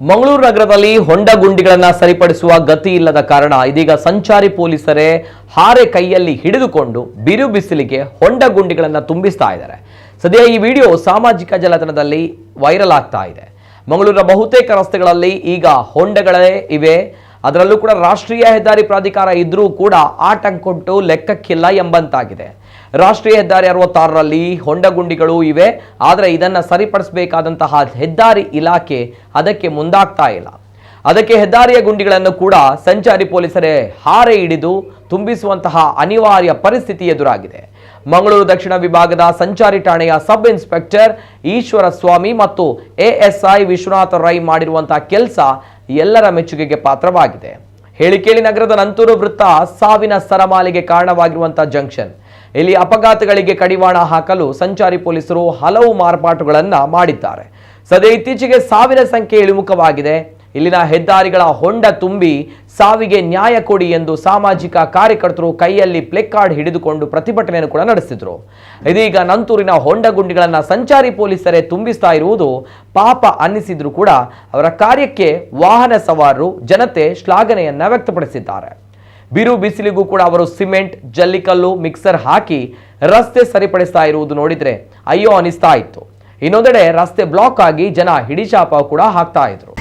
ಮಂಗಳೂರು ನಗರದಲ್ಲಿ ಹೊಂಡ ಗುಂಡಿಗಳನ್ನು ಸರಿಪಡಿಸುವ ಗತಿ ಇಲ್ಲದ ಕಾರಣ ಇದೀಗ ಸಂಚಾರಿ ಪೊಲೀಸರೇ ಹಾರೆ ಕೈಯಲ್ಲಿ ಹಿಡಿದುಕೊಂಡು ಬಿರು ಬಿಸಿಲಿಗೆ ಹೊಂಡ ಗುಂಡಿಗಳನ್ನು ತುಂಬಿಸ್ತಾ ಇದ್ದಾರೆ. ಸದ್ಯ ಈ ವಿಡಿಯೋ ಸಾಮಾಜಿಕ ಜಾಲತಾಣದಲ್ಲಿ ವೈರಲ್ ಆಗ್ತಾ ಇದೆ. ಮಂಗಳೂರಿನ ಬಹುತೇಕ ರಸ್ತೆಗಳಲ್ಲಿ ಈಗ ಹೊಂಡಗಳೇ ಇವೆ. ಅದರಲ್ಲೂ ಕೂಡ ರಾಷ್ಟ್ರೀಯ ಹೆದ್ದಾರಿ ಪ್ರಾಧಿಕಾರ ಇದ್ರೂ ಕೂಡ ಆಟಂಕುಂಟು ಲೆಕ್ಕಕ್ಕಿಲ್ಲ ಎಂಬಂತಾಗಿದೆ. ರಾಷ್ಟ್ರೀಯ ಹೆದ್ದಾರಿ 66ರಲ್ಲಿ ಹೊಂಡ ಗುಂಡಿಗಳು ಇವೆ. ಆದರೆ ಇದನ್ನು ಸರಿಪಡಿಸಬೇಕಾದಂತಹ ಹೆದ್ದಾರಿ ಇಲಾಖೆ ಅದಕ್ಕೆ ಮುಂದಾಗ್ತಾ ಇಲ್ಲ. ಅದಕ್ಕೆ ಹೆದ್ದಾರಿಯ ಗುಂಡಿಗಳನ್ನು ಕೂಡ ಸಂಚಾರಿ ಪೊಲೀಸರೇ ಹಾರೆ ಹಿಡಿದು ತುಂಬಿಸುವಂತಹ ಅನಿವಾರ್ಯ ಪರಿಸ್ಥಿತಿ ಎದುರಾಗಿದೆ. ಮಂಗಳೂರು ದಕ್ಷಿಣ ವಿಭಾಗದ ಸಂಚಾರಿ ಠಾಣೆಯ ಸಬ್ ಇನ್ಸ್ಪೆಕ್ಟರ್ ಈಶ್ವರ ಸ್ವಾಮಿ ಮತ್ತು ಎಎಸ್ಐ ವಿಶ್ವನಾಥ ರೈ ಮಾಡಿರುವಂತಹ ಕೆಲಸ ಎಲ್ಲರ ಮೆಚ್ಚುಗೆಗೆ ಪಾತ್ರವಾಗಿದೆ. ಹೇಳಿಕೇಳಿ ನಗರದ ನಂತೂರು ವೃತ್ತ ಸಾವಿನ ಸರಮಾಲೆಗೆ ಕಾರಣವಾಗಿರುವಂತಹ ಜಂಕ್ಷನ್. ಇಲ್ಲಿ ಅಪಘಾತಗಳಿಗೆ ಕಡಿವಾಣ ಹಾಕಲು ಸಂಚಾರಿ ಪೊಲೀಸರು ಹಲವು ಮಾರ್ಪಾಟುಗಳನ್ನು ಮಾಡಿದ್ದಾರೆ. ಸದ್ಯ ಇತ್ತೀಚೆಗೆ ಸಾವಿನ ಸಂಖ್ಯೆ ಇಳಿಮುಖವಾಗಿದೆ. ಇಲ್ಲಿನ ಹೆದ್ದಾರಿಗಳ ಹೊಂಡ ತುಂಬಿ ಸಾವಿಗೆ ನ್ಯಾಯ ಕೊಡಿ ಎಂದು ಸಾಮಾಜಿಕ ಕಾರ್ಯಕರ್ತರು ಕೈಯಲ್ಲಿ ಪ್ಲೆಕಾರ್ಡ್ ಹಿಡಿದುಕೊಂಡು ಪ್ರತಿಭಟನೆಯನ್ನು ಕೂಡ ನಡೆಸಿದ್ರು. ಇದೀಗ ನಂತೂರಿನ ಹೊಂಡ ಗುಂಡಿಗಳನ್ನು ಸಂಚಾರಿ ಪೊಲೀಸರೇ ತುಂಬಿಸ್ತಾ ಇರುವುದು ಪಾಪ ಅನ್ನಿಸಿದ್ರು ಕೂಡ ಅವರ ಕಾರ್ಯಕ್ಕೆ ವಾಹನ ಸವಾರರು ಜನತೆ ಶ್ಲಾಘನೆಯನ್ನ ವ್ಯಕ್ತಪಡಿಸಿದ್ದಾರೆ. ಬಿರು ಬಿಸಿಲಿಗೂ ಕೂಡ ಅವರು ಸಿಮೆಂಟ್, ಜಲ್ಲಿಕಲ್ಲು, ಮಿಕ್ಸರ್ ಹಾಕಿ ರಸ್ತೆ ಸರಿಪಡಿಸ್ತಾ ಇರುವುದು ನೋಡಿದ್ರೆ ಅಯ್ಯೋ ಅನಿಸ್ತಾ ಇತ್ತು. ಇನ್ನೊಂದೆಡೆ ರಸ್ತೆ ಬ್ಲಾಕ್ ಆಗಿ ಜನ ಹಿಡಿಚಾಪ ಕೂಡ ಹಾಕ್ತಾ ಇದ್ರು.